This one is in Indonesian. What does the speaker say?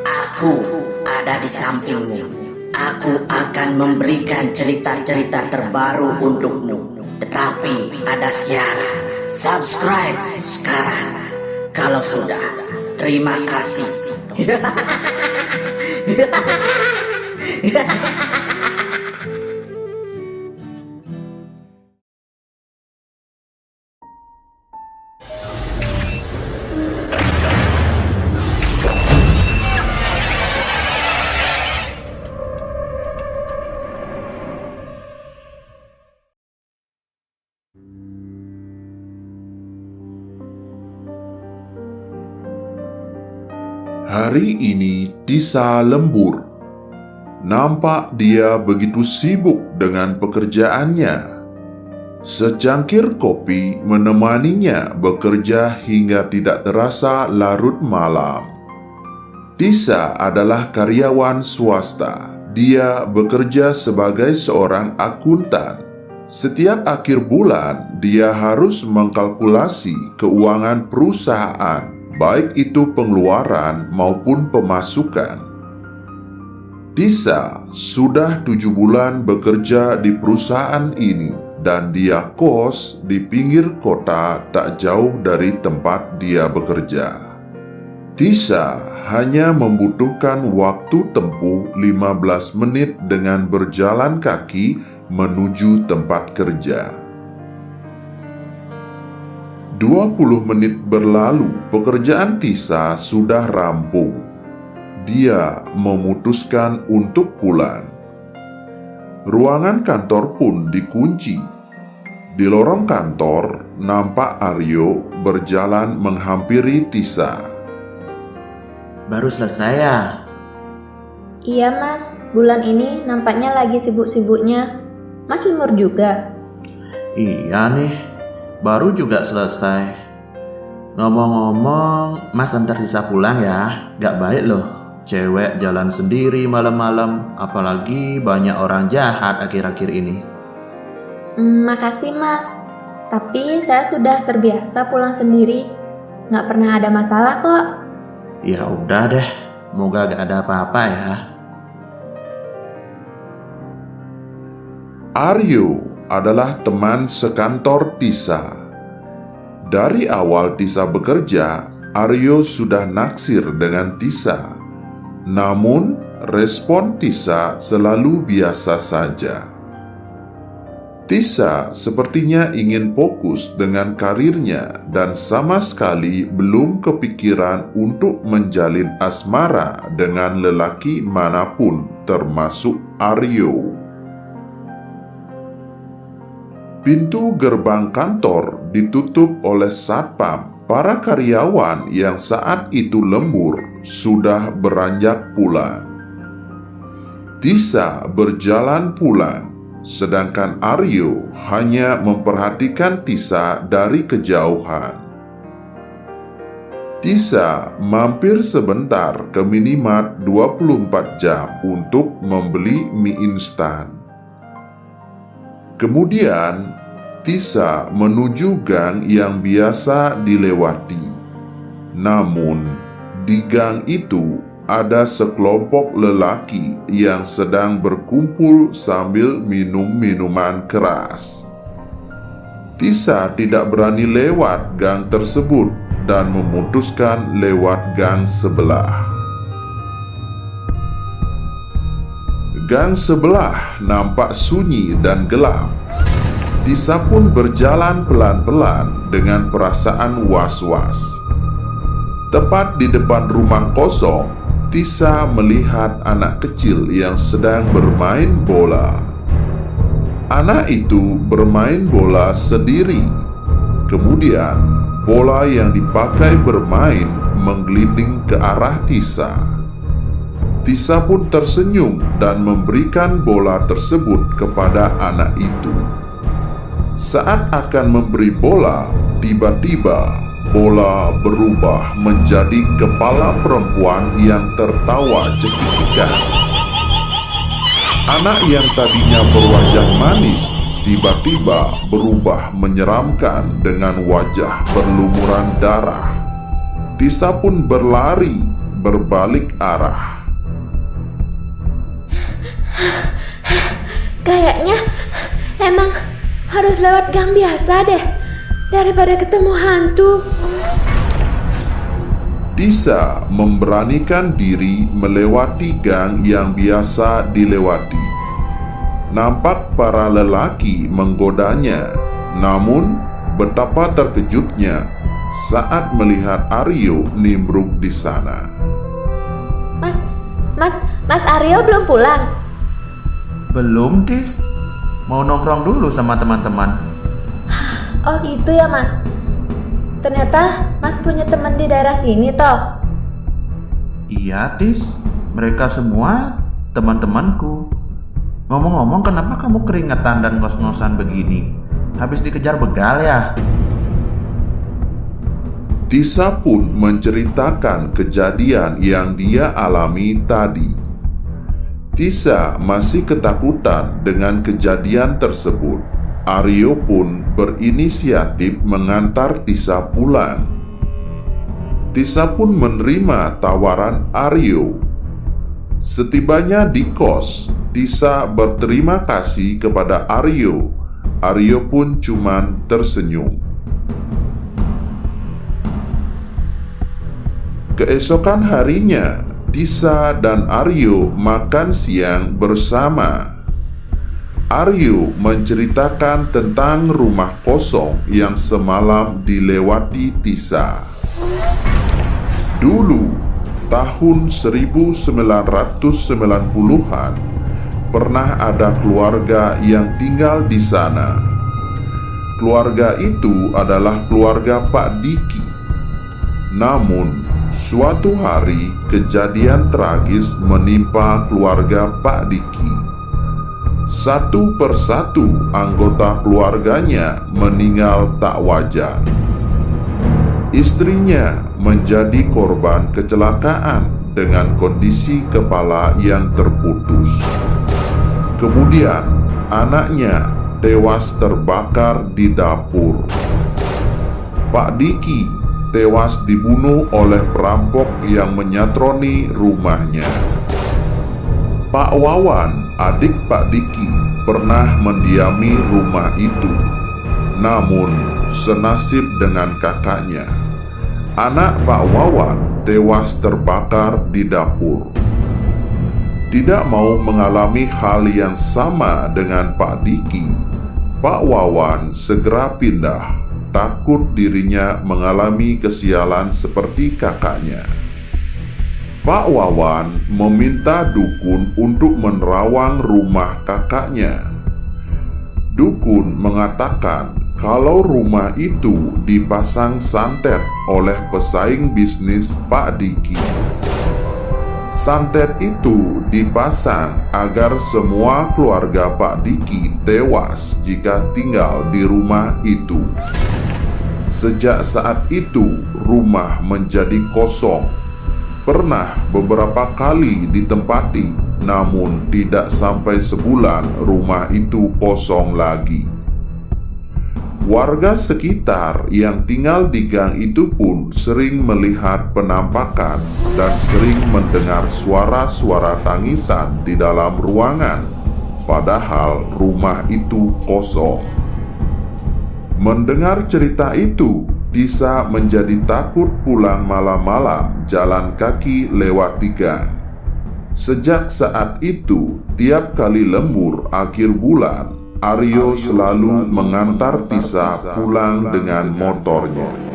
Aku ada di sampingmu. Aku akan memberikan cerita-cerita terbaru untukmu. Tetapi ada syarat. Subscribe sekarang. Kalau sudah, terima kasih. Hari ini Tisa lembur. Nampak dia begitu sibuk dengan pekerjaannya. Secangkir kopi menemaninya bekerja hingga tidak terasa larut malam. Tisa adalah karyawan swasta. Dia bekerja sebagai seorang akuntan. Setiap akhir bulan, dia harus mengkalkulasi keuangan perusahaan, baik itu pengeluaran maupun pemasukan. Tisa sudah 7 bulan bekerja di perusahaan ini dan dia kos di pinggir kota tak jauh dari tempat dia bekerja. Tisa hanya membutuhkan waktu tempuh 15 menit dengan berjalan kaki menuju tempat kerja. 20 menit berlalu, pekerjaan Tisa sudah rampung. Dia memutuskan untuk pulang. Ruangan kantor pun dikunci. Di lorong kantor, nampak Aryo berjalan menghampiri Tisa. Baru selesai ya? Iya mas, bulan ini nampaknya lagi sibuk-sibuknya. Mas lembur juga? Iya nih, baru juga selesai. Ngomong-ngomong, Mas antar Tisa pulang ya. Gak baik loh, cewek jalan sendiri malam-malam. Apalagi banyak orang jahat akhir-akhir ini. Makasih mas, tapi saya sudah terbiasa pulang sendiri. Gak pernah ada masalah kok. Ya udah deh, moga gak ada apa-apa ya. Aryo adalah teman sekantor Tisa. Dari awal Tisa bekerja, Aryo sudah naksir dengan Tisa. Namun, respon Tisa selalu biasa saja. Tisa sepertinya ingin fokus dengan karirnya dan sama sekali belum kepikiran untuk menjalin asmara dengan lelaki manapun, termasuk Aryo. Pintu gerbang kantor ditutup oleh satpam. Para karyawan yang saat itu lembur sudah beranjak pulang. Tisa berjalan pulang, sedangkan Aryo hanya memperhatikan Tisa dari kejauhan. Tisa mampir sebentar ke Minimart 24 jam untuk membeli mie instan. Kemudian, Tisa menuju gang yang biasa dilewati. Namun, di gang itu ada sekelompok lelaki yang sedang berkumpul sambil minum minuman keras. Tisa tidak berani lewat gang tersebut dan memutuskan lewat gang sebelah. Gang sebelah nampak sunyi dan gelap. Tisa pun berjalan pelan-pelan dengan perasaan was-was. Tepat di depan rumah kosong, Tisa melihat anak kecil yang sedang bermain bola. Anak itu bermain bola sendiri. Kemudian, bola yang dipakai bermain menggelinding ke arah Tisa. Tisa pun tersenyum dan memberikan bola tersebut kepada anak itu. Saat akan memberi bola, tiba-tiba bola berubah menjadi kepala perempuan yang tertawa cekikikan. Anak yang tadinya berwajah manis tiba-tiba berubah menyeramkan dengan wajah berlumuran darah. Tisa pun berlari berbalik arah. Kayaknya emang harus lewat gang biasa deh, daripada ketemu hantu. Tisa memberanikan diri melewati gang yang biasa dilewati. Nampak para lelaki menggodanya, namun betapa terkejutnya saat melihat Aryo nimbrung di sana. Mas Aryo belum pulang? Belum, Tis. Mau nongkrong dulu sama teman-teman. Oh gitu ya Mas. Ternyata Mas punya teman di daerah sini toh? Iya, Tis. Mereka semua teman-temanku. Ngomong-ngomong, kenapa kamu keringetan dan ngos-ngosan begini? Habis dikejar begal ya? Tisa pun menceritakan kejadian yang dia alami tadi. Tisa masih ketakutan dengan kejadian tersebut. Aryo pun berinisiatif mengantar Tisa pulang. Tisa pun menerima tawaran Aryo. Setibanya di kos, Tisa berterima kasih kepada Aryo. Aryo pun cuman tersenyum. Keesokan harinya, Tisa dan Aryo makan siang bersama. Aryo menceritakan tentang rumah kosong yang semalam dilewati Tisa. Dulu, tahun 1990-an, pernah ada keluarga yang tinggal di sana. Keluarga itu adalah keluarga Pak Diki. Namun, suatu hari kejadian tragis menimpa keluarga Pak Diki. Satu persatu anggota keluarganya meninggal tak wajar. Istrinya menjadi korban kecelakaan dengan kondisi kepala yang terputus. Kemudian anaknya tewas terbakar di dapur. Pak Diki tewas dibunuh oleh perampok yang menyatroni rumahnya. Pak Wawan, adik Pak Diki, pernah mendiami rumah itu. Namun, senasib dengan kakaknya. Anak Pak Wawan tewas terbakar di dapur. Tidak mau mengalami hal yang sama dengan Pak Diki, Pak Wawan segera pindah, takut dirinya mengalami kesialan seperti kakaknya. Pak Wawan meminta dukun untuk menerawang rumah kakaknya. Dukun mengatakan kalau rumah itu dipasang santet oleh pesaing bisnis Pak Diki. Santet itu dipasang agar semua keluarga Pak Diki tewas jika tinggal di rumah itu. Sejak saat itu, rumah menjadi kosong. Pernah beberapa kali ditempati, namun tidak sampai sebulan rumah itu kosong lagi. Warga sekitar yang tinggal di gang itu pun sering melihat penampakan dan sering mendengar suara-suara tangisan di dalam ruangan, padahal rumah itu kosong. Mendengar cerita itu, Tisa menjadi takut pulang malam-malam jalan kaki lewat gang. Sejak saat itu, tiap kali lembur akhir bulan, Aryo selalu mengantar Tisa pulang dengan motornya.